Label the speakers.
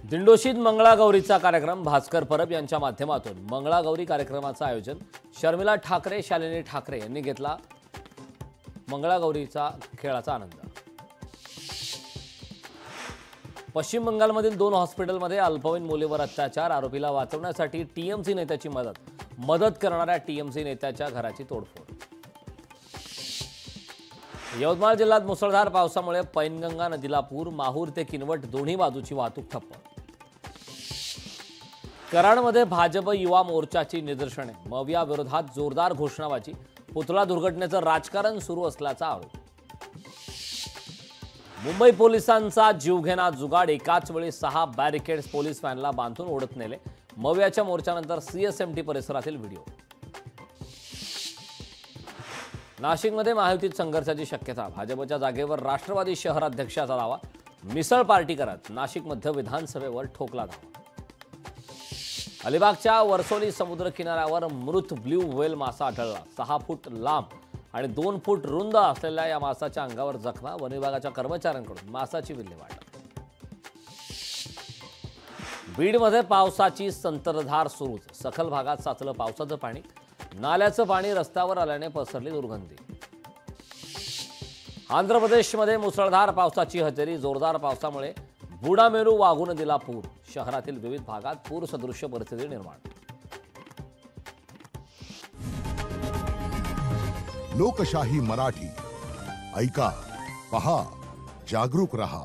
Speaker 1: दिंडोशीत मंगळागौरीचा कार्यक्रम भास्कर परब यांच्या माध्यमातून मंगळागौरी कार्यक्रमाचं आयोजन शर्मिला ठाकरे, शालिनी ठाकरे यांनी घेतला। मंगळागौरीचा खेळाचा आनंद। पश्चिम बंगालमधील 2 हॉस्पिटलमध्ये अल्पवयीन मुलीवर अत्याचार, आरोपीला वाचवण्यासाठी टीएमसी नेत्याची मदत करणाऱ्या टीएमसी नेत्याच्या घराची तोडफोड। यवतमाळ जिल्ह्यात मुसळधार पावसामुळे पैनगंगा नदीला पूर, माहूर ते किनवट दोन्ही बाजूची वाहतूक ठप्प। कराडमध्ये भाजप युवा मोर्चाची निदर्शने, मविया विरोधात जोरदार घोषणाबाजी, पुतळा दुर्घटनेचं राजकारण सुरू असल्याचा आरोप। मुंबई पोलिसांचा जीवघेणा जुगाड, एकाच वेळी 6 बॅरिकेड्स पोलीस व्हॅनला बांधून ओढत नेले। मवियाच्या मोर्चानंतर सीएसएमटी परिसरातील व्हिडिओ। नाशिकमध्ये महायुतीत संघर्षाची शक्यता, भाजपच्या जागेवर राष्ट्रवादी शहराध्यक्षाचा दावा, मिसळ पार्टी करत नाशिक मध्य विधानसभेवर ठोकला धावा। अलिबागच्या वरसोली समुद्र किनाऱ्यावर मृत ब्ल्यू व्हेल मासा आढळला। 6 फूट लांब आणि 2 फूट रुंद असलेल्या या मासाच्या अंगावर जखमा, वन विभागाच्या कर्मचाऱ्यांकडून मासाची विल्हेवाट। बीडमध्ये पावसाची संततधार सुरूच, सखल भागात साचलं पावसाचं पाणी, नाल्याचं पाणी रस्त्यावर आल्याने पसरली दुर्गंधी। आंध्र प्रदेशमध्ये मुसळधार पावसाची हजेरी, जोरदार पावसामुळे बुडामेरू वाघू नदीला पूर, शहरातील विविध भागात पूरसदृश्य परिस्थिती निर्माण।
Speaker 2: लोकशाही मराठी ऐका, पहा, जागरूक रहा।